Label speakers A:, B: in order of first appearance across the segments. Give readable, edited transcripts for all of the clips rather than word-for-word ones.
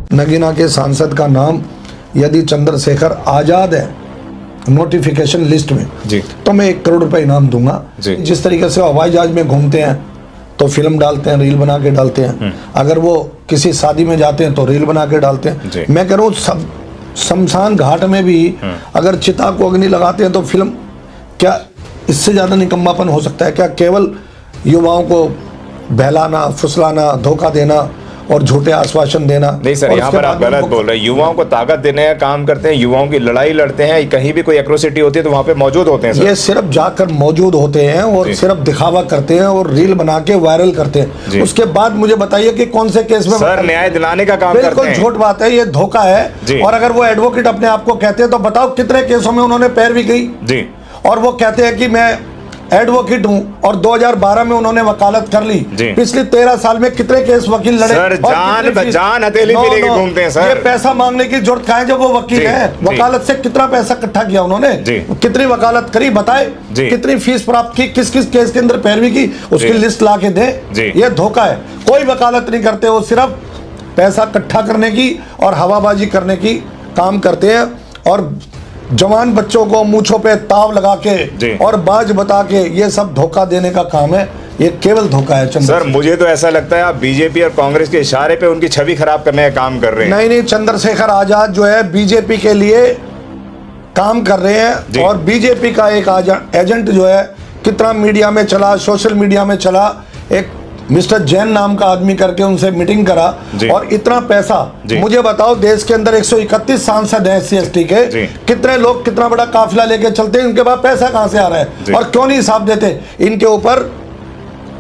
A: नगीना के सांसद का नाम यदि चंद्रशेखर आजाद है नोटिफिकेशन लिस्ट में
B: जी,
A: तो मैं 1 करोड़ रुपए इनाम दूंगा। जिस तरीके से हवाई जहाज में घूमते हैं तो फिल्म डालते हैं, रील बना के डालते हैं, अगर वो किसी शादी में जाते हैं तो रील बना के डालते हैं। मैं कह रहा हूँ सब शमशान घाट में भी अगर चिता को अग्नि लगाते हैं तो फिल्म, क्या इससे ज्यादा निकम्मापन हो सकता है? क्या केवल युवाओं को बहलाना, फुसलाना, धोखा देना और झूठे आश्वासन देना?
B: नहीं सर, यहाँ पर आप गलत बोल रहे हैं। युवाओं को ताकत देने का काम करते हैं, युवाओं की लड़ाई लड़ते हैं, कहीं भी कोई एट्रोसिटी होती है तो वहां पे मौजूद होते हैं सर।
A: ये सिर्फ जाकर मौजूद होते हैं और सिर्फ दिखावा करते हैं और रील बना के वायरल करते हैं। उसके बाद मुझे बताइए कि कौन से केस में
B: सर न्याय दिलाने का काम करते हैं।
A: बिल्कुल झूठ बात है, ये धोखा है। और अगर वो एडवोकेट अपने आप को कहते हैं तो बताओ कितने केसों में उन्होंने पैरवी की जी। और वो कहते हैं कि मैं एडवोकेट हूं और 2012 में उन्होंने वकालत कर ली। पिछले 13 साल में कितने केस वकील लड़े?
B: सर जान हथेली पे लेके घूमते हैं सर।
A: ये पैसा मांगने की जरूरत कहाँ है जब वो वकील है? वकालत से कितना पैसा इकट्ठा किया उन्होंने? कितनी वकालत करी बताए? कितनी फीस प्राप्त की? किस किस केस के अंदर पैरवी की उसकी लिस्ट ला के दे। ये धोखा है। कोई वकालत नहीं करते, वो सिर्फ पैसा इकट्ठा करने की और हवाबाजी करने की काम करते हैं और जवान बच्चों को मूंछों पे ताव लगा के और बाज बता के ये सब धोखा देने का काम है। ये केवल धोखा है।
B: सर मुझे तो ऐसा लगता है आप बीजेपी और कांग्रेस के इशारे पे उनकी छवि खराब करने का काम कर रहे हैं।
A: नहीं, चंद्रशेखर आजाद जो है बीजेपी के लिए काम कर रहे हैं और बीजेपी का एक एजेंट जो है कितना मीडिया में चला, सोशल मीडिया में चला, एक मिस्टर जैन नाम का आदमी करके उनसे मीटिंग करा और इतना पैसा। मुझे बताओ देश के अंदर 131 सांसद हैं SC/ST के, कितने लोग कितना बड़ा काफिला लेके चलते हैं? इनके पास पैसा कहां से आ रहा है और क्यों नहीं हिसाब देते? इनके ऊपर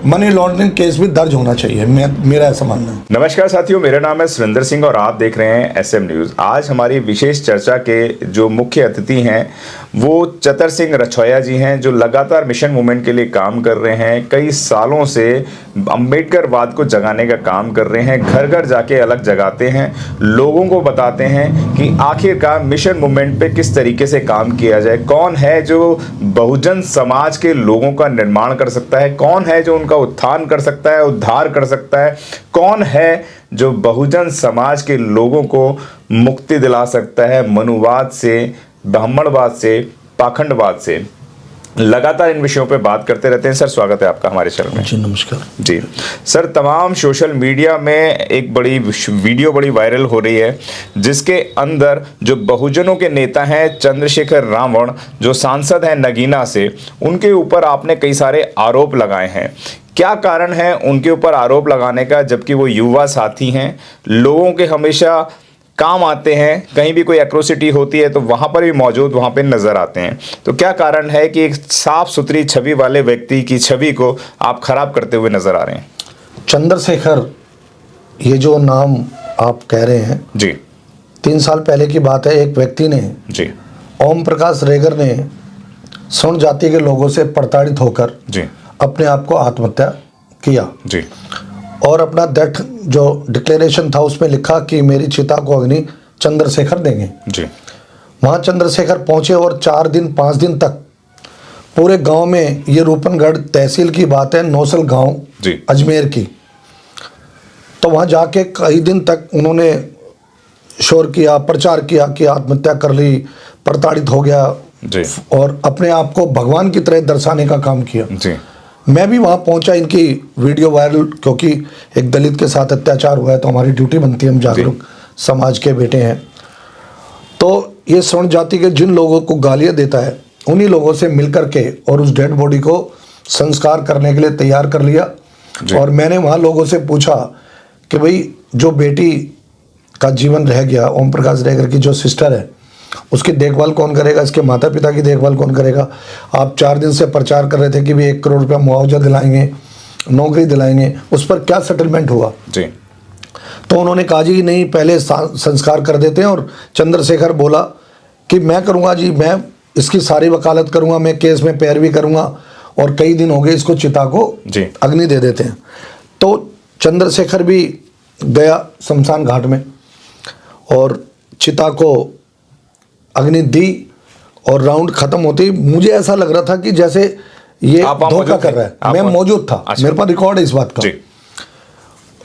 A: मनी लॉन्ड्रिंग केस भी दर्ज होना चाहिए, मेरा ऐसा मानना है।
B: नमस्कार साथियों, मेरा नाम है सुरेंद्र सिंह और आप देख रहे हैं SM न्यूज। आज हमारी विशेष चर्चा के जो मुख्य अतिथि हैं वो चतर सिंह रछौया जी हैं, जो लगातार मिशन मूवमेंट के लिए काम कर रहे हैं। कई सालों से अम्बेडकरवाद को जगाने का काम कर रहे हैं, घर घर जाके अलग जगाते हैं, लोगों को बताते हैं कि आखिरकार मिशन मूवमेंट पे किस तरीके से काम किया जाए, कौन है जो बहुजन समाज के लोगों का निर्माण कर सकता है, कौन है जो का उत्थान कर सकता है, उद्धार कर सकता है, कौन है जो बहुजन समाज के लोगों को मुक्ति दिला सकता है मनुवाद से, ब्राह्मणवाद से, पाखंडवाद से। लगातार इन विषयों पे बात करते रहते हैं। सर स्वागत है आपका हमारे चैनल में।
A: जी नमस्कार
B: जी सर, तमाम सोशल मीडिया में एक बड़ी वीडियो बड़ी वायरल हो रही है जिसके अंदर जो बहुजनों के नेता हैं चंद्रशेखर रावण, जो सांसद हैं नगीना से, उनके ऊपर आपने कई सारे आरोप लगाए हैं। क्या कारण है उनके ऊपर आरोप लगाने का, जबकि वो युवा साथी हैं, लोगों के हमेशा काम आते हैं, कहीं भी कोई एट्रोसिटी होती है तो वहां पर भी मौजूद, वहां पे नजर आते हैं? तो क्या कारण है कि एक साफ सुथरी छवि वाले व्यक्ति की छवि को आप खराब करते हुए नजर आ रहे हैं?
A: चंद्रशेखर, ये जो नाम आप कह रहे हैं
B: जी,
A: 3 साल पहले की बात है। एक व्यक्ति ने
B: जी,
A: ओम प्रकाश रेगर ने स्वर्ण जाति के लोगों से प्रताड़ित होकर
B: जी,
A: अपने आप को आत्महत्या किया
B: जी,
A: और अपना डेथ जो डिक्लेरेशन था उसमें लिखा कि मेरी चिता को अग्नि चंद्रशेखर देंगे जी। वहाँ चंद्रशेखर पहुंचे और 4 दिन 5 दिन तक पूरे गांव में, ये रूपनगढ़ तहसील की बात है, नौसल गांव अजमेर की, तो वहाँ जाके कई दिन तक उन्होंने शोर किया, प्रचार किया कि आत्महत्या कर ली, प्रताड़ित हो गया जी। और अपने आप को भगवान की तरह दर्शाने का काम किया जी। मैं भी वहाँ पहुँचा, इनकी वीडियो वायरल, क्योंकि एक दलित के साथ अत्याचार हुआ है तो हमारी ड्यूटी बनती है, हम जागरूक समाज के बेटे हैं। तो ये स्वर्ण जाति के जिन लोगों को गालियाँ देता है उन्हीं लोगों से मिलकर के और उस डेड बॉडी को संस्कार करने के लिए तैयार कर लिया। और मैंने वहाँ लोगों से पूछा कि भाई जो बेटी का जीवन रह गया, ओम प्रकाश रेगर की जो सिस्टर है, उसकी देखभाल कौन करेगा? इसके माता पिता की देखभाल कौन करेगा? आप 4 दिन से प्रचार कर रहे थे कि भी 1 करोड़ रुपया मुआवजा दिलाएंगे, नौकरी दिलाएंगे, उस पर क्या सेटलमेंट हुआ जी? तो उन्होंने कहा जी नहीं, पहले संस्कार कर देते हैं। और चंद्रशेखर बोला कि मैं करूँगा जी, मैं इसकी सारी वकालत करूँगा, मैं केस में पैरवी करूँगा और कई दिन हो गए, इसको चिता को अग्नि दे देते हैं। तो चंद्रशेखर भी गया शमशान घाट में और चिता को अग्नि दी और राउंड खत्म होते ही मुझे ऐसा लग रहा था कि जैसे ये धोखा कर रहा है। मैं मौजूद था, मेरे पास रिकॉर्ड है इस बात का।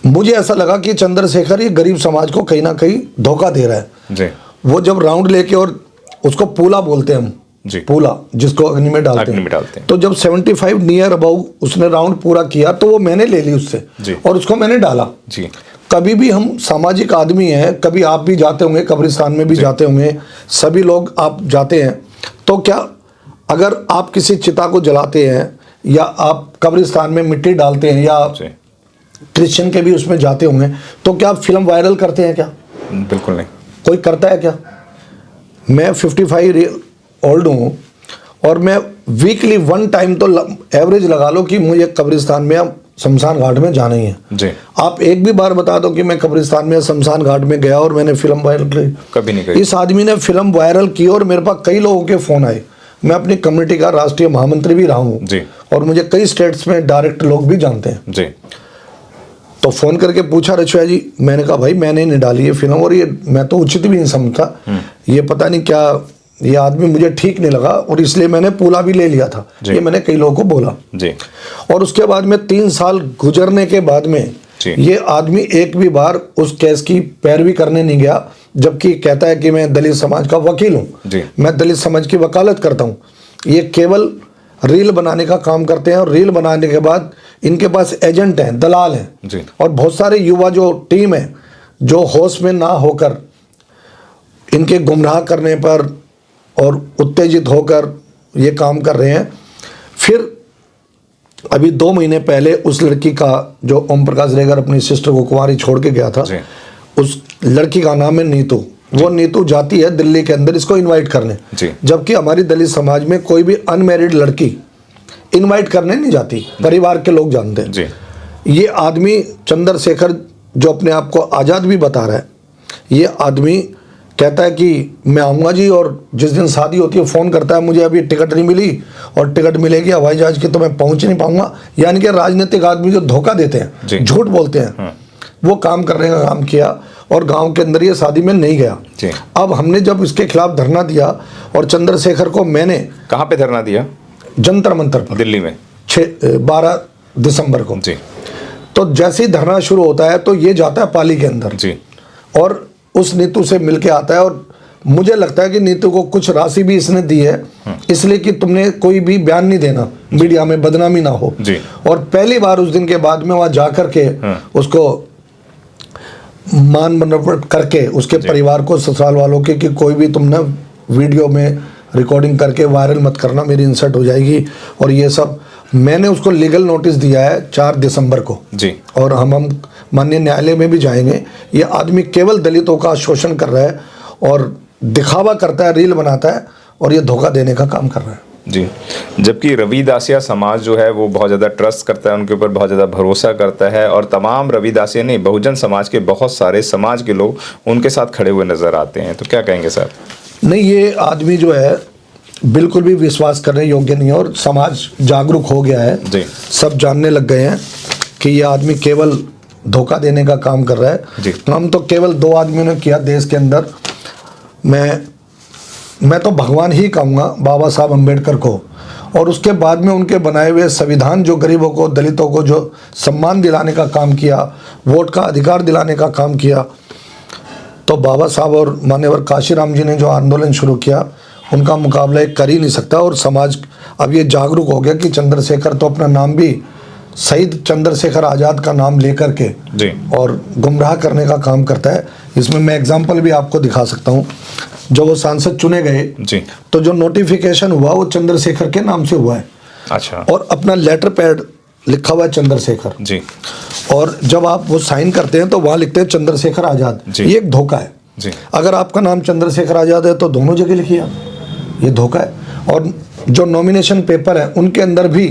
A: मुझे ऐसा लगा कि चंद्रशेखर ये गरीब समाज को कहीं ना कहीं धोखा दे रहा है
B: जी।
A: वो जब राउंड लेके, और उसको पूला बोलते हैं हम
B: जी।
A: पूला, जिसको अग्नि में डालते हैं। तो जब 75 नियर अबाउ उसने राउंड पूरा किया तो वो मैंने ले ली उससे और उसको मैंने डाला
B: जी।
A: कभी भी हम सामाजिक आदमी हैं, कभी आप भी जाते होंगे, कब्रिस्तान में भी जाते होंगे, सभी लोग आप जाते हैं, तो क्या अगर आप किसी चिता को जलाते हैं या आप कब्रिस्तान में मिट्टी डालते हैं या क्रिश्चियन के भी उसमें जाते होंगे, तो क्या आप फिल्म वायरल करते हैं क्या?
B: बिल्कुल नहीं। कोई
A: करता है क्या? मैं 55 ओल्ड हूँ और मैं वीकली 1 टाइम तो एवरेज लगा लो कि मुझे कब्रिस्तान में या शमशान घाट में जाना ही है
B: जी।
A: आप एक भी बार बता दो कि मैं कब्रिस्तान में या शमशान घाट में गया और मैंने फिल्म वायरल की?
B: कभी नहीं करी।
A: इस आदमी ने फिल्म वायरल की और मेरे पास कई लोगों के फोन आए। मैं अपनी कम्युनिटी का राष्ट्रीय महामंत्री भी रहा हूँ और मुझे कई स्टेट्स में डायरेक्ट लोग भी जानते हैं
B: जी।
A: तो फोन करके पूछा रछोया जी, मैंने कहा भाई मैंने नहीं डाली ये फिल्म और ये मैं तो उचित भी नहीं समझता, ये पता नहीं क्या ये आदमी मुझे ठीक नहीं लगा और इसलिए मैंने पूला भी ले लिया था। ये मैंने कई लोगों को बोला
B: जी।
A: और उसके बाद में 3 साल गुजरने के बाद में ये आदमी एक भी बार उस केस की पैरवी करने नहीं गया, जबकि कहता है कि मैं दलित समाज का वकील हूँ, मैं दलित समाज की वकालत करता हूँ। ये केवल रील बनाने का काम करते हैं और रील बनाने के बाद इनके पास एजेंट हैं, दलाल हैं और बहुत सारे युवा जो टीम है जो होश में ना होकर इनके गुमराह करने पर और उत्तेजित होकर ये काम कर रहे हैं। फिर अभी 2 महीने पहले उस लड़की का जो ओम प्रकाश रेगर अपनी सिस्टर को कुंवारी छोड़ के गया था, उस लड़की का नाम है नीतू। वो नीतू जाती है दिल्ली के अंदर इसको इनवाइट करने, जबकि हमारी दलित समाज में कोई भी अनमैरिड लड़की इनवाइट करने नहीं जाती, परिवार के लोग जानते हैं। ये आदमी चंद्रशेखर जो अपने आप को आज़ाद भी बता रहा है, ये आदमी कहता है कि मैं आऊँगा जी, और जिस दिन शादी होती है फ़ोन करता है मुझे अभी टिकट नहीं मिली और टिकट मिलेगी हवाई जहाज़ की तो मैं पहुँच नहीं पाऊँगा। यानी कि राजनीतिक आदमी जो धोखा देते हैं, झूठ बोलते हैं, वो काम करने का काम किया और गांव के अंदर ये शादी में नहीं गया। अब हमने जब इसके खिलाफ धरना दिया और चंद्रशेखर को मैंने
B: कहाँ पे धरना दिया?
A: जंतर मंतर पर,
B: दिल्ली में
A: 12 दिसंबर को। तो जैसे ही धरना शुरू होता है तो ये जाता है पाली के अंदर और उस नीतू से मिलके आता है और मुझे लगता है कि नीतू को कुछ राशि भी इसने दी है इसलिए कि तुमने कोई भी बयान नहीं देना, मीडिया में बदनामी ना हो। और पहली बार उस दिन के बाद में वहां जाकर के उसको मान मनोवट करके उसके परिवार को, ससुराल वालों के, कि कोई भी तुमने वीडियो में रिकॉर्डिंग करके वायरल मत करना, मेरी इंसल्ट हो जाएगी और ये सब। मैंने उसको लीगल नोटिस दिया है 4 दिसंबर को और हम माननीय न्यायालय में भी जाएंगे। ये आदमी केवल दलितों का शोषण कर रहा है और दिखावा करता है, रील बनाता है और ये धोखा देने का काम कर रहा है
B: जबकि रविदासिया समाज जो है वो बहुत ज़्यादा ट्रस्ट करता है, उनके ऊपर बहुत ज़्यादा भरोसा करता है और तमाम रविदासिया नहीं, बहुजन समाज के बहुत सारे समाज के लोग उनके साथ खड़े हुए नज़र आते हैं। तो क्या कहेंगे सर?
A: नहीं, ये आदमी जो है बिल्कुल भी विश्वास करने योग्य नहीं है और समाज जागरूक हो गया है, सब जानने लग गए हैं कि ये आदमी केवल धोखा देने का काम कर रहा है। हम तो केवल 2 आदमियों ने किया देश के अंदर, मैं तो भगवान ही कहूँगा बाबा साहब अम्बेडकर को, और उसके बाद में उनके बनाए हुए संविधान जो गरीबों को, दलितों को जो सम्मान दिलाने का काम किया, वोट का अधिकार दिलाने का काम किया, तो बाबा साहब और मान्यवर काशीराम जी ने जो आंदोलन शुरू किया उनका मुकाबला एक कर ही नहीं सकता। और समाज अब ये जागरूक हो गया कि चंद्रशेखर तो अपना नाम भी शहीद चंद्रशेखर आज़ाद का नाम लेकर के और गुमराह करने का काम करता है। इसमें मैं एग्जांपल भी आपको दिखा सकता हूँ। जब वो सांसद चुने गए तो जो नोटिफिकेशन हुआ वो चंद्रशेखर के नाम से हुआ है।
B: अच्छा।
A: और अपना लेटर पैड लिखा हुआ है चंद्रशेखर और जब आप वो साइन करते हैं तो वहाँ लिखते हैं चंद्रशेखर आज़ाद। ये एक धोखा है। अगर आपका नाम चंद्रशेखर आज़ाद है तो दोनों जगह लिखिए आप, ये धोखा है। और जो नॉमिनेशन पेपर है उनके अंदर भी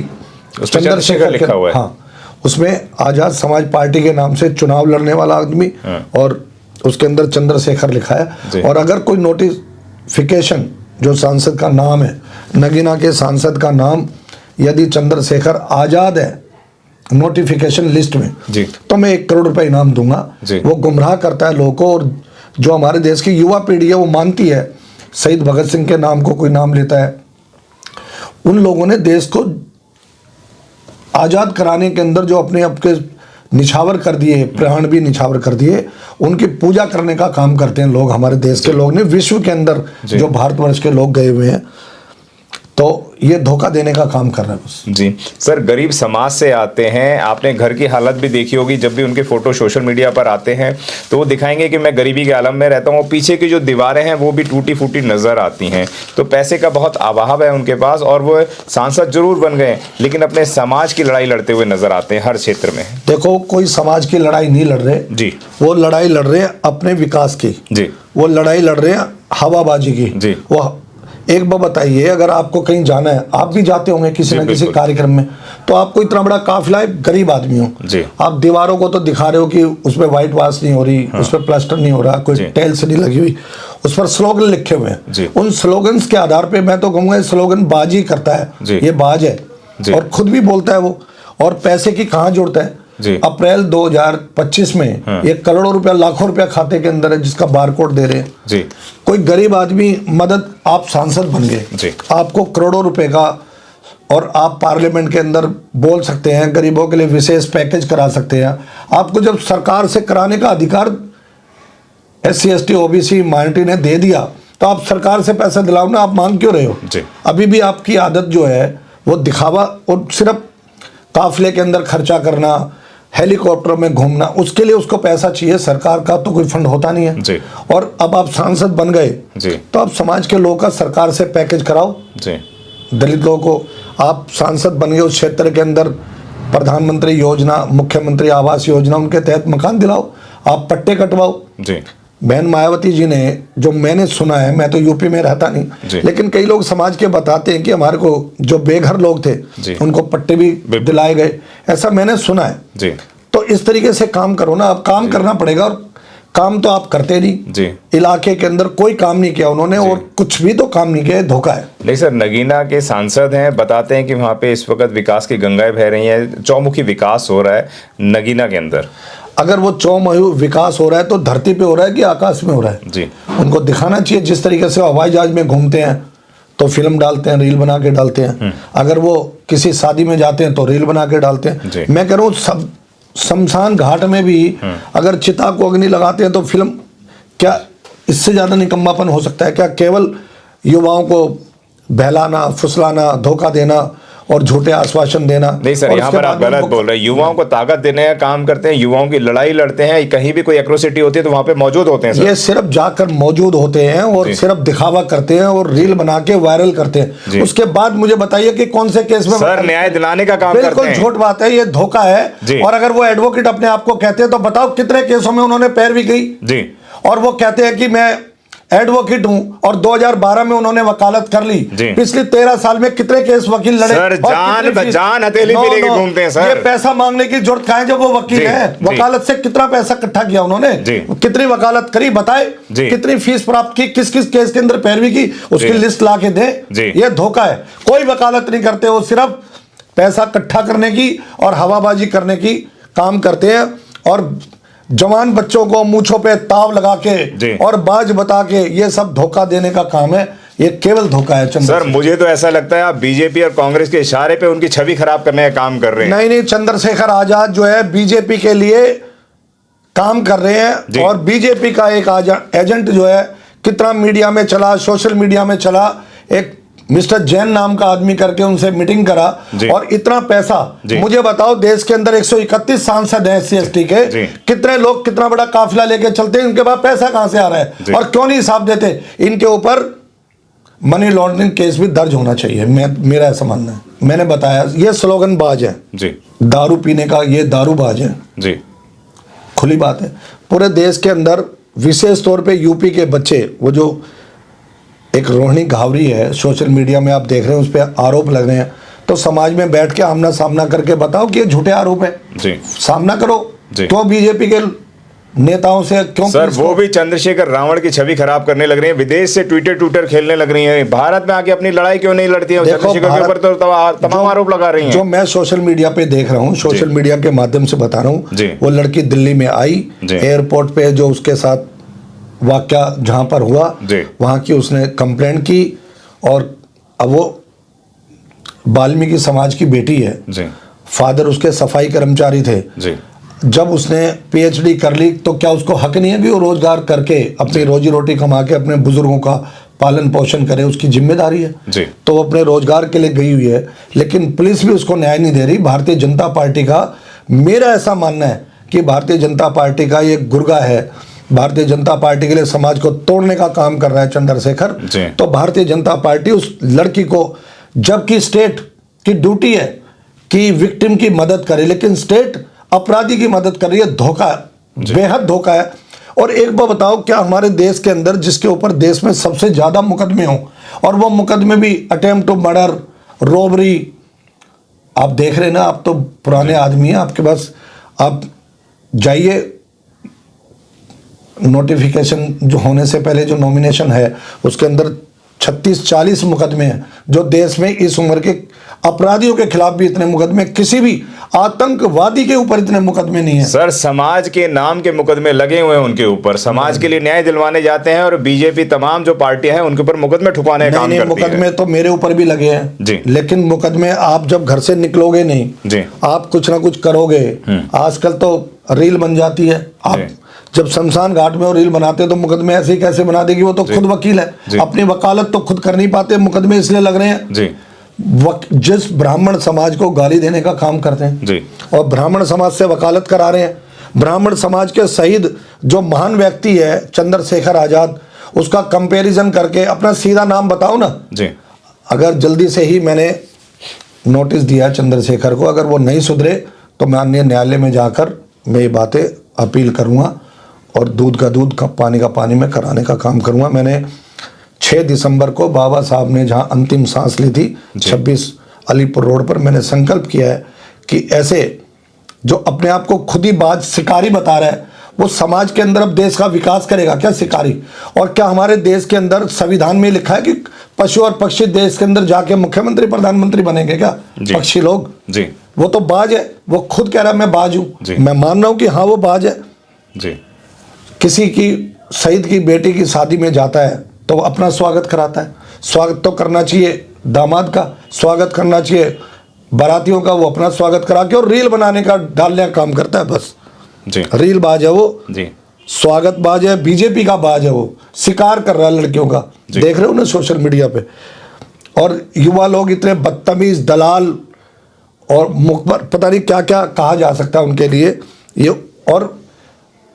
B: चंद्रशेखर लिखा हुआ है।
A: हाँ, उसमें आज़ाद समाज पार्टी के नाम से चुनाव लड़ने वाला आदमी और उसके अंदर चंद्रशेखर लिखा है। और अगर कोई नोटिफिकेशन जो सांसद का नाम है, नगीना के सांसद का नाम यदि चंद्रशेखर आज़ाद है नोटिफिकेशन लिस्ट में, तो मैं 1 करोड़ रुपए इनाम दूंगा। वो गुमराह करता है लोगों को और जो हमारे देश की युवा पीढ़ी है वो मानती है शहीद भगत सिंह के नाम को कोई नाम लेता है। उन लोगों ने देश को आज़ाद कराने के अंदर जो अपने आपके निछावर कर दिए, प्राण भी निछावर कर दिए। उनकी पूजा करने का काम करते हैं लोग, हमारे देश के लोग नहीं, विश्व के अंदर जो भारतवर्ष के लोग गए हुए हैं, तो ये धोखा देने का काम कर रहे हैं बस।
B: जी सर, गरीब समाज से आते हैं, आपने घर की हालत भी देखी होगी, जब भी उनके फोटो सोशल मीडिया पर आते हैं तो वो दिखाएंगे कि मैं गरीबी के आलम में रहता हूँ, पीछे की जो दीवारें हैं वो भी टूटी फूटी नजर आती हैं। तो पैसे का बहुत अभाव है उनके पास, और वो सांसद जरूर बन गए लेकिन अपने समाज की लड़ाई लड़ते हुए नजर आते हैं हर क्षेत्र में।
A: देखो, कोई समाज की लड़ाई नहीं लड़ रहे
B: जी,
A: वो लड़ाई लड़ रहे हैं अपने विकास की
B: जी,
A: वो लड़ाई लड़ रहे हैं हवाबाजी की
B: जी।
A: वो एक बार बताइए, अगर आपको कहीं जाना है, आप भी जाते होंगे किसी न किसी कार्यक्रम में, तो आपको इतना बड़ा काफिला है, गरीब आदमी हो
B: जी,
A: आप दीवारों को तो दिखा रहे हो कि उस पर व्हाइट वॉश नहीं हो रही, उस पर प्लास्टर नहीं हो रहा, कोई टाइल्स नहीं लगी हुई, उस पर स्लोगन लिखे हुए हैं। उन स्लोगन्स के आधार पे मैं तो कहूँगा स्लोगन बाजी करता है, ये बाज है, और खुद भी बोलता है वो, और पैसे की कहाँ जोड़ता है। अप्रैल 2025 में 1 करोड़ रुपया, लाखों रुपया खाते के अंदर है, जिसका बारकोड दे रहे हैं जी। कोई गरीब आदमी मदद, आप सांसद बन गए, आपको करोड़ों रुपए का, और आप पार्लियामेंट के अंदर बोल सकते हैं, गरीबों के लिए विशेष पैकेज करा सकते हैं। आपको जब सरकार से कराने का अधिकार SC ST OBC माइनॉरिटी ने दे दिया, तो आप सरकार से पैसा दिलाओ ना, आप मांग क्यों रहे हो। अभी भी आपकी आदत जो है वो दिखावा और सिर्फ काफिले के अंदर खर्चा करना, हेलीकॉप्टर में घूमना, उसके लिए उसको पैसा चाहिए, सरकार का तो कोई फंड होता नहीं है जी। और अब आप सांसद बन गए तो आप समाज के लोगों का सरकार से पैकेज कराओ जी। दलित लोगों को आप सांसद बन गए, उस क्षेत्र के अंदर प्रधानमंत्री योजना, मुख्यमंत्री आवास योजना, उनके तहत मकान दिलाओ, आप पट्टे कटवाओ जी। बहन मायावती जी ने, जो मैंने सुना है, मैं तो यूपी में रहता नहीं, लेकिन कई लोग समाज के बताते हैं कि हमारे को जो बेघर लोग थे उनको पट्टे भी दिलाए गए, ऐसा मैंने सुना है जी। तो इस तरीके से काम करो ना, अब काम करना पड़ेगा, और काम तो आप करते नहीं जी। इलाके के अंदर कोई काम नहीं किया उन्होंने, और कुछ भी तो काम नहीं किया, धोखा है।
B: नहीं सर, नगीना के सांसद हैं, बताते हैं कि वहाँ पे इस वक्त विकास की गंगाएं बह रही हैं, चौमुखी विकास हो रहा है नगीना के अंदर।
A: अगर वो चौमुखी विकास हो रहा है तो धरती पे हो रहा है कि आकाश में हो रहा है जी। उनको दिखाना चाहिए, जिस तरीके से हवाई जहाज में घूमते हैं तो फिल्म डालते हैं, रील बना के डालते हैं, अगर वो किसी शादी में जाते हैं तो रील बना के डालते हैं। मैं कह रहा हूँ सब शमशान घाट में भी अगर चिता को अग्नि लगाते हैं तो फिल्म, क्या इससे ज्यादा निकम्मापन हो सकता है क्या। केवल युवाओं को बहलाना, फुसलाना, धोखा देना और झूठे आश्वासन देना।
B: नहीं सर, यहाँ पर आप गलत बोल रहे हैं। युवाओं को ताकत देने का काम करते हैं, युवाओं की लड़ाई लड़ते हैं, कहीं भी कोई एट्रोसिटी होती है तो वहां पे मौजूद होते हैं सर।
A: ये सिर्फ जाकर मौजूद होते हैं और सिर्फ दिखावा करते हैं और रील बना के वायरल करते हैं। उसके बाद मुझे बताइए कि कौन से केस में
B: सर न्याय दिलाने का काम करते हैं।
A: बिल्कुल झूठ बात है, ये धोखा है। और अगर वो एडवोकेट अपने आप को कहते हैं तो बताओ कितने केसों में उन्होंने पैरवी की जी। और वो कहते हैं कि मैं एडवोकेट हूं, और 2012 में उन्होंने वकालत कर ली। पिछले 13 साल में कितने केस वकील लड़े
B: सर, जान हथेली पे लेके घूमते हैं सर।
A: ये पैसा मांगने की जरूरत कहाँ है जब वो वकील है। वकालत से कितना पैसा इकट्ठा किया उन्होंने, कितनी वकालत करी, बताए कितनी फीस प्राप्त की, किस किस केस के अंदर पैरवी की, उसकी लिस्ट ला के दे। ये धोखा है, कोई वकालत नहीं करते, वो सिर्फ पैसा इकट्ठा करने की और हवाबाजी करने की काम करते हैं, और जवान बच्चों को मूंछों पे ताव लगा के और बाज बता के ये सब धोखा देने का काम है। ये केवल धोखा है
B: सर। मुझे तो ऐसा लगता है आप बीजेपी और कांग्रेस के इशारे पे उनकी छवि खराब करने का काम कर रहे हैं।
A: नहीं, चंद्रशेखर आजाद जो है बीजेपी के लिए काम कर रहे हैं, और बीजेपी का एक एजेंट जो है कितना मीडिया में चला, सोशल मीडिया में चला, एक मिस्टर जैन नाम का आदमी करके उनसे मीटिंग करा, और इतना पैसा। मुझे बताओ, देश के अंदर 131 सांसद हैं SC ST के, कितने लोग कितना बड़ा काफिला लेके चलते हैं, उनके पास पैसा कहां से आ रहा है, और क्यों नहीं हिसाब देते। इनके ऊपर मनी लॉन्ड्रिंग केस भी दर्ज होना चाहिए, मेरा ऐसा मानना है। मैंने बताया ये स्लोगन बाज है जी। दारू पीने का ये दारूबाज है जी, खुली बात है। पूरे देश के अंदर विशेष तौर पे यूपी के बच्चे, वो जो एक रोहिणी घावरी है, सोशल मीडिया में आप देख रहे हैं, उस पर आरोप लग रहे हैं, तो समाज में बैठ के आमना सामना करके बताओ कि ये झूठे आरोप है जी। सामना करो। क्यों बीजेपी के नेताओं से, क्यों
B: सर वो भी चंद्रशेखर रावण की छवि खराब करने लग रही है, विदेश से ट्विटर खेलने लग रही है, भारत में आके अपनी लड़ाई क्यों नहीं लड़ती है, चंद्रशेखर के ऊपर तो तमाम आरोप लगा रही हैं।
A: जो मैं सोशल मीडिया पे देख रहा हूँ, सोशल मीडिया के माध्यम से बता रहा हूँ, वो लड़की दिल्ली में आई, एयरपोर्ट पे जो उसके साथ वाकया जहां पर हुआ, वहां की उसने कंप्लेंट की, और अब वो वाल्मीकि समाज की बेटी है, फादर उसके सफाई कर्मचारी थे, जब उसने पीएचडी कर ली तो क्या उसको हक नहीं है कि वो रोजगार करके अपनी रोजी रोटी कमा के अपने बुजुर्गों का पालन पोषण करे? उसकी जिम्मेदारी है
B: जी।
A: तो वो अपने रोजगार के लिए गई हुई है, लेकिन पुलिस भी उसको न्याय नहीं दे रही। भारतीय जनता पार्टी का, मेरा ऐसा मानना है कि भारतीय जनता पार्टी का ये गुर्गा है, भारतीय जनता पार्टी के लिए समाज को तोड़ने का काम कर रहा है चंद्रशेखर। तो भारतीय जनता पार्टी उस लड़की को, जबकि स्टेट की ड्यूटी है कि विक्टिम की मदद करे, लेकिन स्टेट अपराधी की मदद कर रही है। धोखा, बेहद धोखा है। और एक बार बताओ, क्या हमारे देश के अंदर जिसके ऊपर देश में सबसे ज्यादा मुकदमे हों और वो मुकदमे भी अटेम्प्ट टू मर्डर, रोबरी, आप देख रहे ना, आप तो पुराने आदमी हैं, आपके पास, आप जाइए, नोटिफिकेशन जो होने से पहले जो नॉमिनेशन है उसके अंदर 36-40 मुकदमे हैं जो देश में इस उम्र के अपराधियों के खिलाफ भी इतने मुकदमे, किसी भी आतंकवादी के ऊपर इतने मुकदमे नहीं है।
B: सर, समाज के नाम के मुकदमे लगे हुए हैं उनके ऊपर, समाज के लिए न्याय दिलवाने जाते हैं और बीजेपी तमाम जो पार्टियां हैं उनके ऊपर मुकदमे ठुकवाने का काम करती है।
A: मुकदमे तो मेरे ऊपर भी लगे हैं
B: जी,
A: लेकिन मुकदमे आप जब घर से निकलोगे नहीं जी, आप कुछ ना कुछ करोगे। आजकल तो रील बन जाती है, आप जब शमशान घाट में और रील बनाते तो मुकदमे ऐसे ही कैसे बना देगी? वो तो खुद वकील है, अपनी वकालत तो खुद कर नहीं पाते, मुकदमे इसलिए लग रहे हैं जी। जिस ब्राह्मण समाज को गाली देने का काम करते हैं जी, और ब्राह्मण समाज से वकालत करा रहे हैं। ब्राह्मण समाज के शहीद जो महान व्यक्ति है चंद्रशेखर आजाद, उसका कंपैरिजन करके अपना सीधा नाम बताओ ना जी। अगर जल्दी से ही मैंने नोटिस दिया चंद्रशेखर को, अगर वो नहीं सुधरे तो माननीय न्यायालय में जाकर मैं ये बातें अपील करूंगा और दूध का दूध का पानी में कराने का काम करूंगा। मैंने 6 दिसंबर को बाबा साहब ने जहां अंतिम सांस ली थी 26 अलीपुर रोड पर, मैंने संकल्प किया है कि ऐसे जो अपने आप को खुद ही बाज शिकारी बता रहा है वो समाज के अंदर अब देश का विकास करेगा क्या? शिकारी। और क्या हमारे देश के अंदर संविधान में लिखा है कि पशु और पक्षी देश के अंदर जाके मुख्यमंत्री प्रधानमंत्री बनेंगे क्या? पक्षी लोग जी, वो तो बाज है, वो खुद कह रहा है मैं बाज हूं। मैं मान रहा हूं कि हाँ वो बाज है जी। किसी की शहीद की बेटी की शादी में जाता है तो अपना स्वागत कराता है, स्वागत तो करना चाहिए, दामाद का स्वागत करना चाहिए, बारातियों का वो अपना स्वागत करा के और रील बनाने का डालने का काम करता है बस जी। रील बाज है वो जी, स्वागत बाज है, बीजेपी का बाज है, वो शिकार कर रहा है लड़कियों का, देख रहे हो ना सोशल मीडिया पे। और युवा लोग इतने बदतमीज, दलाल और मुखबर, पता नहीं क्या क्या कहा जा सकता है उनके लिए ये। और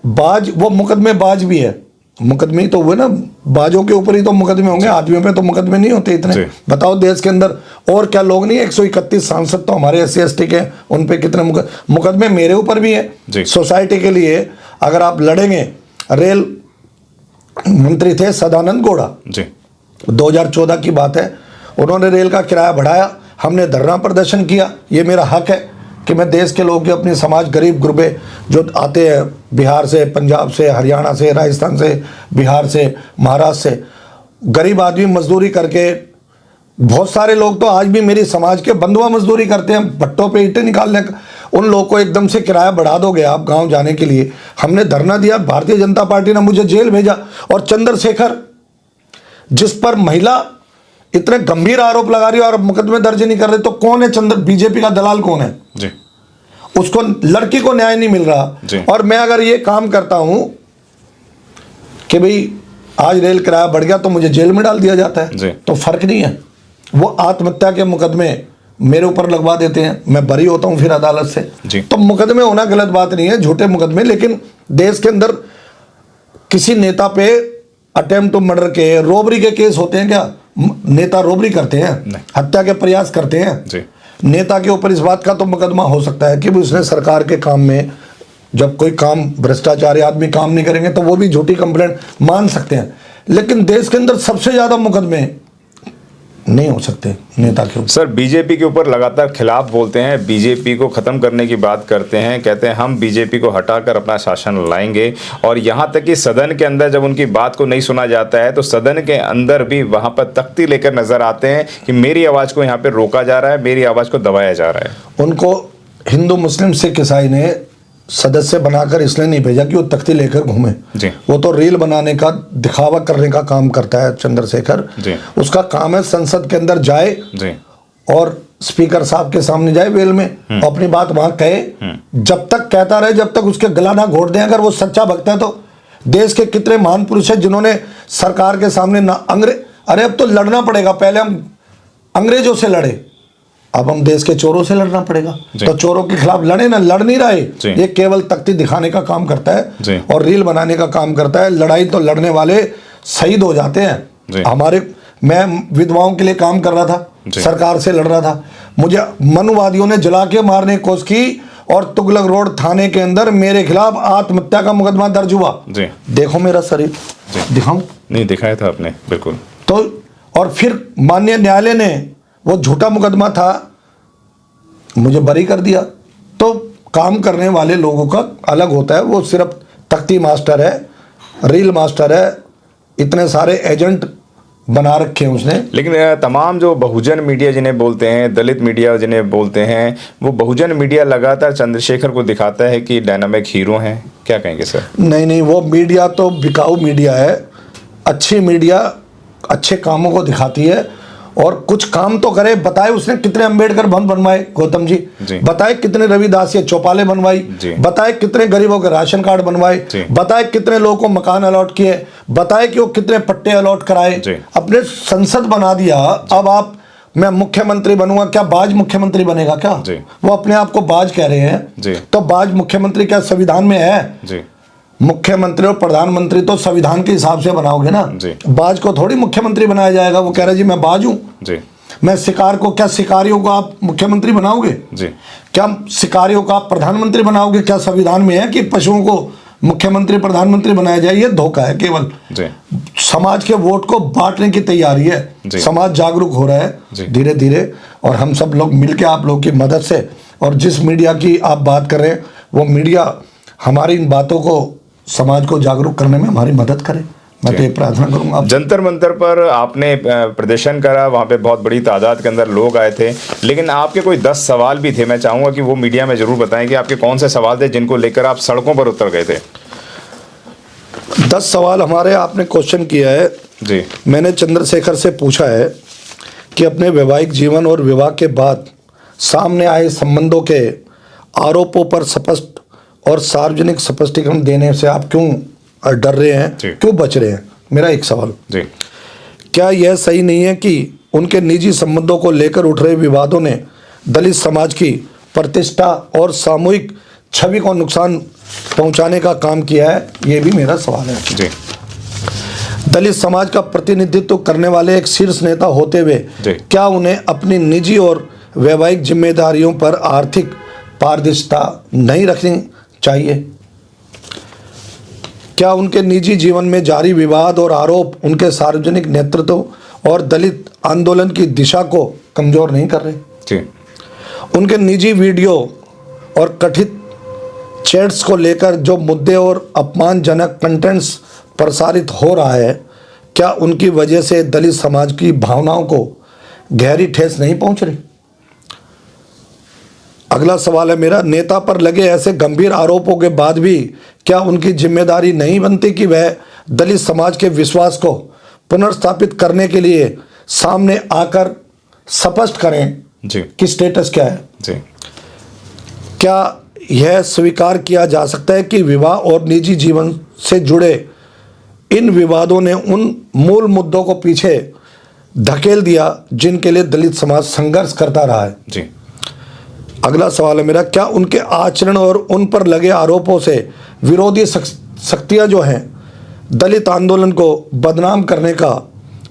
A: बाज, वो मुकदमे बाज भी है, मुकदमे ही तो हुए ना, बाजों के ऊपर ही तो मुकदमे होंगे, आदमियों पे तो मुकदमे नहीं होते इतने। बताओ देश के अंदर और क्या लोग नहीं, 131 सांसद तो हमारे SC ST के, उन पे कितने मुकदमे मेरे ऊपर भी है। सोसाइटी के लिए अगर आप लड़ेंगे, रेल मंत्री थे सदानंद गौड़ा जी, 2014 की बात है, उन्होंने रेल का किराया बढ़ाया, हमने धरना प्रदर्शन किया। ये मेरा हक है कि मैं देश के लोग, अपने समाज, गरीब गुरबे जो आते हैं बिहार से, पंजाब से, हरियाणा से, राजस्थान से, बिहार से, महाराष्ट्र से, गरीब आदमी मजदूरी करके, बहुत सारे लोग तो आज भी मेरी समाज के बंधुआ मजदूरी करते हैं, भट्टों पे ईंटें निकालने का। उन लोगों को एकदम से किराया बढ़ा दोगे आप गांव जाने के लिए? हमने धरना दिया, भारतीय जनता पार्टी ने मुझे जेल भेजा। और चंद्रशेखर, जिस पर महिला इतने गंभीर आरोप लगा रही है और मुकदमे दर्ज नहीं कर रहे, तो कौन है बीजेपी का दलाल कौन है जी? उसको, लड़की को न्याय नहीं मिल रहा। और मैं अगर ये काम करता हूं कि भाई आज रेल किराया बढ़ गया तो मुझे जेल में डाल दिया जाता है, तो फर्क नहीं है। वो आत्महत्या के मुकदमे मेरे ऊपर लगवा देते हैं, मैं बरी होता हूं फिर अदालत से। तो मुकदमे होना गलत बात नहीं है, झूठे मुकदमे, लेकिन देश के अंदर किसी नेता पे अटेम्प्ट टू मर्डर के, रोबरी के केस होते हैं क्या? नेता रोबरी करते हैं, हत्या के प्रयास करते हैं जी। नेता के ऊपर इस बात का तो मुकदमा हो सकता है कि उसने सरकार के काम में, जब कोई काम भ्रष्टाचारी आदमी काम नहीं करेंगे तो वो भी झूठी कंप्लेंट मान सकते हैं, लेकिन देश के अंदर सबसे ज्यादा मुकदमे नहीं हो सकते नेता के ऊपर।
B: सर, बीजेपी के ऊपर लगातार खिलाफ बोलते हैं, बीजेपी को खत्म करने की बात करते हैं, कहते हैं हम बीजेपी को हटाकर अपना शासन लाएंगे। और यहां तक कि सदन के अंदर जब उनकी बात को नहीं सुना जाता है तो सदन के अंदर भी वहां पर तख्ती लेकर नजर आते हैं कि मेरी आवाज को यहाँ पे रोका जा रहा है, मेरी आवाज को दबाया जा रहा है।
A: उनको हिंदू मुस्लिम सिख ईसाई ने सदस्य बनाकर इसलिए नहीं भेजा कि वो तख्ती लेकर घूमे जी। वो तो रील बनाने का, दिखावा करने का काम करता है चंद्रशेखर जी। उसका काम है संसद के अंदर जाए जी। और स्पीकर साहब के सामने जाए वेल में, अपनी बात वहां कहे, जब तक कहता रहे, जब तक उसके गला ना घोट दें। अगर वो सच्चा भक्त है तो देश के कितने महान पुरुष हैं जिन्होंने सरकार के सामने ना अरे अब तो लड़ना पड़ेगा, पहले हम अंग्रेजों से लड़े, अब हम देश के चोरों से लड़ना पड़ेगा। तो चोरों के खिलाफ लड़े ना, लड़ नहीं रहे, ये केवल तख्ती दिखाने का काम करता है और रील बनाने का काम करता है। लड़ाई तो लड़ने वाले शहीद हो जाते हैं। मैं विधवाओं के लिए काम कर रहा था, सरकार से लड़ रहा था, मुझे मनुवादियों ने जला के मारने की कोशिश की और तुगलक रोड थाने के अंदर मेरे खिलाफ आत्महत्या का मुकदमा दर्ज हुआ। देखो मेरा शरीर, दिखाऊं?
B: नहीं दिखाया था आपने, बिल्कुल।
A: तो और फिर माननीय न्यायालय ने वो झूठा मुकदमा था, मुझे बरी कर दिया। तो काम करने वाले लोगों का अलग होता है, वो सिर्फ तख्ती मास्टर है, रील मास्टर है, इतने सारे एजेंट बना रखे हैं उसने।
B: लेकिन तमाम जो बहुजन मीडिया जिन्हें बोलते हैं, दलित मीडिया जिन्हें बोलते हैं, वो बहुजन मीडिया लगातार चंद्रशेखर को दिखाता है कि डायनामिक हीरो हैं। क्या कहेंगे सर?
A: नहीं, वो मीडिया तो बिकाऊ मीडिया है। अच्छी मीडिया अच्छे कामों को दिखाती है और कुछ काम तो करे। बताए उसने कितने अंबेडकर भवन बनवाए गौतम जी, बताए कितने रविदास ये चौपाले बनवाई, बताए कितने गरीबों के राशन कार्ड बनवाए, बताए कितने लोगों को मकान अलॉट किए, बताए कि वो कितने पट्टे अलॉट कराए, अपने संसद बना दिया। अब आप मैं मुख्यमंत्री बनूंगा, क्या बाज मुख्यमंत्री बनेगा क्या? वो अपने आप को बाज कह रहे हैं, तो बाज मुख्यमंत्री क्या संविधान में है? मुख्यमंत्री और प्रधानमंत्री तो संविधान के हिसाब से बनाओगे ना, बाज को थोड़ी मुख्यमंत्री बनाया जाएगा। वो कह रहा है जी मैं बाज हूं, मैं शिकार को, क्या शिकारियों को आप मुख्यमंत्री बनाओगे? क्या शिकारियों को आप प्रधानमंत्री बनाओगे? क्या संविधान में है कि पशुओं को मुख्यमंत्री प्रधानमंत्री बनाया जाए? ये धोखा है केवल। समाज के वोट को बांटने की तैयारी है। समाज जागरूक हो रहा है धीरे धीरे, और हम सब लोग मिलकर आप लोग की मदद से, और जिस मीडिया की आप बात कर रहे हैं वो मीडिया हमारी इन बातों को, समाज को जागरूक करने में हमारी मदद करे। मैं तो ये प्रार्थना करूंगा।
B: जंतर मंतर पर आपने प्रदर्शन करा, वहाँ पे बहुत बड़ी तादाद के अंदर लोग आए थे, लेकिन आपके कोई 10 सवाल भी थे। मैं चाहूंगा कि वो मीडिया में जरूर बताएं कि आपके कौन से सवाल थे जिनको लेकर आप सड़कों पर उतर गए थे।
A: 10 सवाल हमारे आपने क्वेश्चन किया है
B: जी।
A: मैंने चंद्रशेखर से पूछा है कि अपने वैवाहिक जीवन और विवाह के बाद सामने आए संबंधों के आरोपों पर स्पष्ट और सार्वजनिक स्पष्टीकरण देने से आप क्यों डर रहे हैं, क्यों बच रहे हैं? मेरा एक सवाल
B: जी।
A: क्या यह सही नहीं है कि उनके निजी संबंधों को लेकर उठ रहे विवादों ने दलित समाज की प्रतिष्ठा और सामूहिक छवि को नुकसान पहुंचाने का काम किया है? ये भी मेरा सवाल है
B: जी।
A: दलित समाज का प्रतिनिधित्व करने वाले एक शीर्ष नेता होते हुए क्या उन्हें अपनी निजी और वैवाहिक जिम्मेदारियों पर आर्थिक पारदर्शिता नहीं रखनी चाहिए? क्या उनके निजी जीवन में जारी विवाद और आरोप उनके सार्वजनिक नेतृत्व और दलित आंदोलन की दिशा को कमजोर नहीं कर रहे?
B: जी।
A: उनके निजी वीडियो और कथित चैट्स को लेकर जो मुद्दे और अपमानजनक कंटेंट्स प्रसारित हो रहा है, क्या उनकी वजह से दलित समाज की भावनाओं को गहरी ठेस नहीं पहुंच रही? अगला सवाल है मेरा, नेता पर लगे ऐसे गंभीर आरोपों के बाद भी क्या उनकी जिम्मेदारी नहीं बनती कि वह दलित समाज के विश्वास को पुनर्स्थापित करने के लिए सामने आकर स्पष्ट करें कि स्टेटस क्या है?
B: जी।
A: क्या यह स्वीकार किया जा सकता है कि विवाह और निजी जीवन से जुड़े इन विवादों ने उन मूल मुद्दों को पीछे धकेल दिया जिनके लिए दलित समाज संघर्ष करता रहा है?
B: जी।
A: अगला सवाल है मेरा, क्या उनके आचरण और उन पर लगे आरोपों से विरोधी शक्तियां जो हैं दलित आंदोलन को बदनाम करने का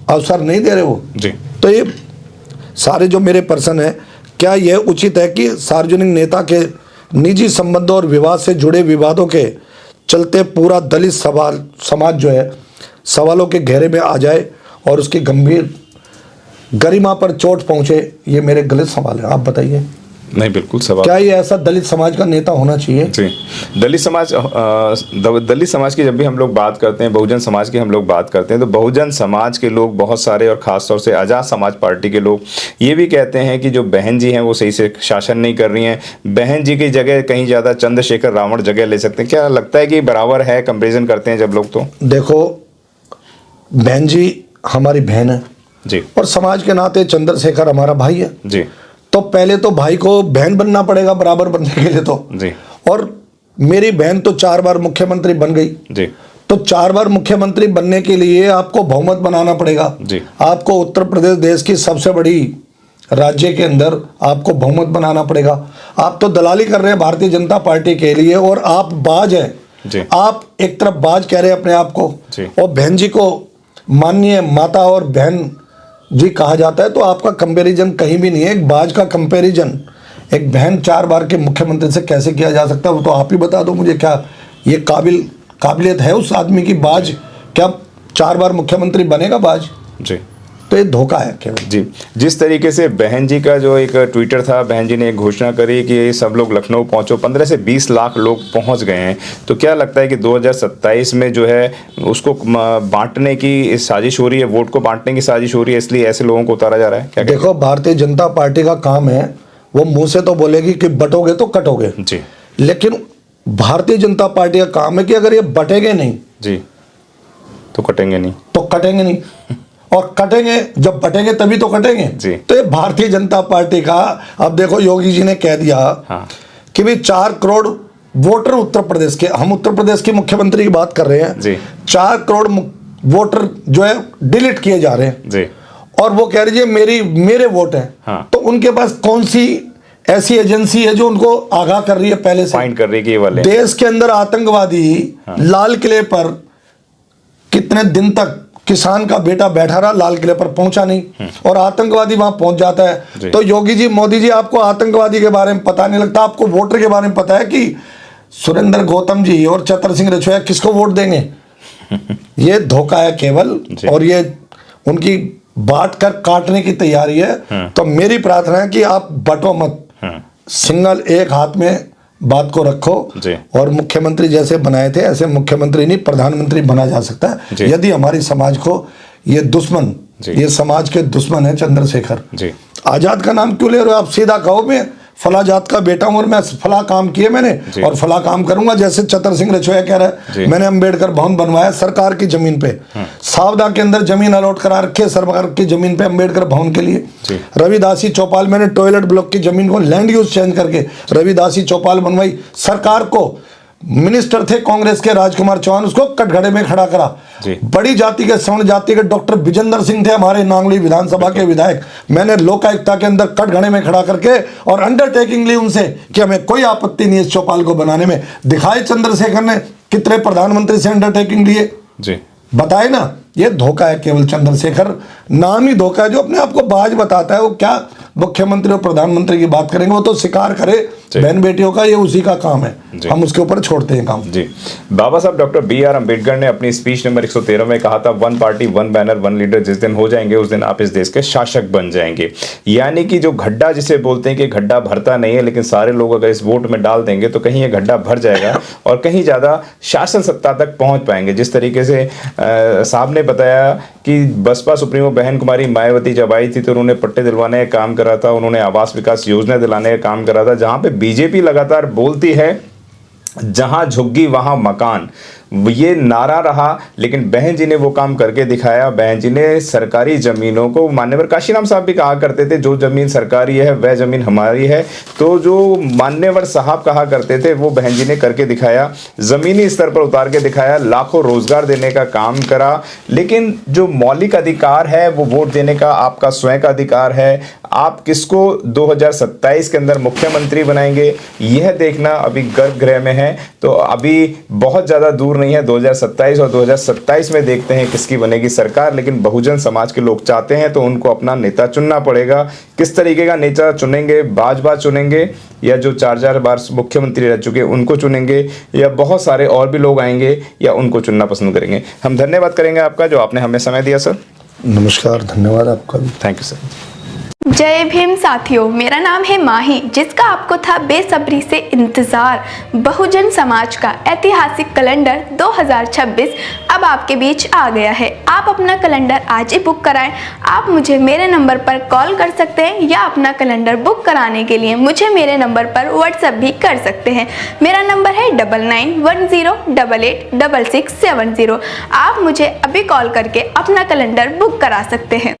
A: अवसर नहीं दे रहे वो?
B: जी।
A: तो ये सारे जो मेरे प्रश्न हैं, क्या यह उचित है कि सार्वजनिक नेता के निजी संबंधों और विवाद से जुड़े विवादों के चलते पूरा दलित समाज जो है सवालों के घेरे में आ जाए और उसकी गंभीर गरिमा पर चोट पहुंचे? ये मेरे गलत सवाल है, आप बताइए।
B: नहीं, बिल्कुल सवाल।
A: क्या ये ऐसा दलित समाज का नेता होना चाहिए?
B: जी। दलित समाज की जब भी हम लोग बात करते हैं, बहुजन समाज की हम लोग बात करते हैं, तो बहुजन समाज के लोग बहुत सारे, और ख़ास तौर से आज़ाद समाज पार्टी के लोग ये भी कहते हैं कि जो बहन जी हैं वो सही से शासन नहीं कर रही हैं, बहन जी की जगह कहीं ज़्यादा चंद्रशेखर रावण जगह ले सकते हैं। क्या लगता है कि बराबर है? कंपेरिजन करते हैं जब लोग, तो
A: देखो, बहन जी हमारी बहन है
B: जी,
A: और समाज के नाते चंद्रशेखर हमारा भाई है।
B: जी।
A: तो तो पहले तो भाई को बहन बनना पड़ेगा बराबर बनने के लिए तो
B: जी।
A: और मेरी बहन तो 4 बार मुख्यमंत्री बन गई
B: जी।
A: तो 4 बार मुख्यमंत्री बनने के लिए आपको बहुमत बनाना पड़ेगा
B: जी।
A: आपको उत्तर प्रदेश देश की सबसे बड़ी राज्य के अंदर आपको बहुमत बनाना पड़ेगा। आप तो दलाली कर रहे हैं भारतीय जनता पार्टी के लिए और आप बाज है
B: जी।
A: आप एक तरफ बाज कह रहे हैं अपने आप को
B: जी।
A: और बहन जी को माननीय माता और बहन जी कहा जाता है तो आपका कंपैरिजन कहीं भी नहीं है। एक बाज का कंपैरिजन एक बहन 4 बार के मुख्यमंत्री से कैसे किया जा सकता है वो तो आप ही बता दो मुझे। क्या ये काबिलियत है उस आदमी की? बाज क्या 4 बार मुख्यमंत्री बनेगा बाज?
B: जी।
A: तो ये धोखा है केवल।
B: जी। जिस तरीके से बहन जी का जो एक ट्विटर था, बहन जी ने एक घोषणा करी कि सब लोग लखनऊ पहुंचो, 15 से 20 लाख लोग पहुंच गए हैं। तो क्या लगता है कि 2027 में जो है उसको बांटने की साजिश हो रही है, वोट को बांटने की साजिश हो रही है, इसलिए ऐसे लोगों को उतारा जा रहा है? क्या
A: देखो, भारतीय जनता पार्टी का काम है, वो मुंह से तो बोलेगी कि बटोगे तो कटोगे
B: जी,
A: लेकिन भारतीय जनता पार्टी का काम है कि अगर ये बटेंगे नहीं
B: जी तो कटेंगे नहीं,
A: तो कटेंगे नहीं और कटेंगे जब बटेंगे तभी तो कटेंगे
B: जी।
A: तो ये भारतीय जनता पार्टी का, अब देखो योगी जी ने कह दिया
B: हाँ।
A: कि भाई 4 करोड़ वोटर उत्तर प्रदेश के, हम उत्तर प्रदेश के मुख्यमंत्री की बात कर रहे हैं
B: जी।
A: 4 करोड़ वोटर जो है डिलीट किए जा रहे हैं
B: जी।
A: और वो कह रही है मेरे वोट हैं।
B: हाँ।
A: तो उनके पास कौन सी ऐसी एजेंसी है जो उनको आगाह कर रही है पहले से?
B: फाइंड कर रही है कि ये वाले
A: देश के अंदर आतंकवादी लाल किले पर कितने दिन तक किसान का बेटा बैठा रहा, लाल किले पर पहुंचा नहीं और आतंकवादी वहां पहुंच जाता है। तो योगी जी, मोदी जी, आपको आतंकवादी के बारे में पता नहीं लगता, आपको वोटर के बारे में पता है कि सुरेंद्र गौतम जी और चतर सिंह रछोया किसको वोट देंगे। ये धोखा है केवल और ये उनकी बांट कर काटने की तैयारी है। तो मेरी प्रार्थना है कि आप बटो मत, सिंगल एक हाथ में बात को रखो और मुख्यमंत्री जैसे बनाए थे ऐसे मुख्यमंत्री नहीं प्रधानमंत्री बना जा सकता है। यदि हमारी समाज को ये दुश्मन, ये समाज के दुश्मन है चंद्रशेखर आजाद का नाम क्यों ले रहे हो आप? सीधा कहो मैं फला जात का बेटा हूं और मैं फला काम किए मैंने और फला काम करूंगा। जैसे चतर सिंह रछोया कह रहा है मैंने अंबेडकर भवन बनवाया सरकार की जमीन पे, सावदा के अंदर जमीन अलॉट करा रखी है सरकार की जमीन पे अंबेडकर भवन के लिए। रविदासी चौपाल, मैंने टॉयलेट ब्लॉक की जमीन को लैंड यूज चेंज करके रविदासी चौपाल बनवाई। सरकार को मिनिस्टर थे कांग्रेस के राजकुमार चौहान, उसको कटघरे में खड़ा करा। बड़ी जाति के सवर्ण जाति के डॉक्टर विजेंद्र सिंह थे हमारे नांगली विधानसभा के विधायक, मैंने लोकायुक्ता के अंदर कटघरे में खड़ा करके और अंडरटेकिंग ली उनसे कि हमें कोई आपत्ति नहीं है इस चौपाल को बनाने में। दिखाए चंद्रशेखर ने कितने प्रधानमंत्री से अंडरटेकिंग लिए जी, बताए ना। ये धोखा है केवल, चंद्रशेखर नाम ही धोखा है। जो अपने आप को बाज बताता है वो क्या मुख्यमंत्री और प्रधानमंत्री की बात करेंगे, वो तो शिकार करे बहन बेटियों का, ये उसी का काम है, हम उसके ऊपर छोड़ते हैं काम जी।
B: बाबा साहब डॉक्टर BR अम्बेडकर ने अपनी स्पीच नंबर 113 में कहा था, 1 पार्टी 1 बैनर 1 लीडर जिस दिन हो जाएंगे उस दिन आप इस देश के शासक बन जाएंगे। यानी कि जो गड्ढा जिसे बोलते हैं कि गड्ढा भरता नहीं है, लेकिन सारे लोग अगर इस वोट में डाल देंगे तो कहीं ये गड्ढा भर जाएगा और कहीं ज्यादा शासन सत्ता तक पहुंच पाएंगे। जिस तरीके से साहब ने बताया कि बसपा सुप्रीमो बहन कुमारी मायावती जब आई थी तो उन्होंने पट्टे दिलवाने का काम करा था, उन्होंने आवास विकास योजना दिलाने का काम करा था। जहां पे बीजेपी लगातार बोलती है जहां झुग्गी वहां मकान, ये नारा रहा, लेकिन बहन जी ने वो काम करके दिखाया। बहन जी ने सरकारी जमीनों को, मान्यवर काशीराम साहब भी कहा करते थे जो जमीन सरकारी है वह जमीन हमारी है, तो जो मान्यवर साहब कहा करते थे वो बहन जी ने करके दिखाया, जमीनी स्तर पर उतार के दिखाया, लाखों रोजगार देने का काम करा। लेकिन जो मौलिक अधिकार है वो वोट देने का आपका स्वयं का अधिकार है। आप किसको 2027 के अंदर मुख्यमंत्री बनाएंगे यह देखना अभी गर्भगृह में है, तो अभी बहुत ज़्यादा दूर नहीं है 2027, और 2027 में देखते हैं किसकी बनेगी सरकार। लेकिन बहुजन समाज के लोग चाहते हैं तो उनको अपना नेता चुनना पड़ेगा। किस तरीके का नेता चुनेंगे? बाज चुनेंगे या जो 4 बार मुख्यमंत्री रह चुके उनको चुनेंगे, या बहुत सारे और भी लोग आएंगे या उनको चुनना पसंद करेंगे? हम धन्यवाद करेंगे आपका जो आपने हमें समय दिया सर।
A: नमस्कार, धन्यवाद आपका भी।
B: Thank you sir.
C: जय भीम साथियों, मेरा नाम है माही, जिसका आपको था बेसब्री से इंतजार। बहुजन समाज का ऐतिहासिक कैलेंडर 2026 अब आपके बीच आ गया है। आप अपना कैलेंडर आज ही बुक कराएं। आप मुझे मेरे नंबर पर कॉल कर सकते हैं या अपना कैलेंडर बुक कराने के लिए मुझे मेरे नंबर पर व्हाट्सएप भी कर सकते हैं। मेरा नंबर है 9910886670। आप मुझे अभी कॉल करके अपना कैलेंडर बुक करा सकते हैं।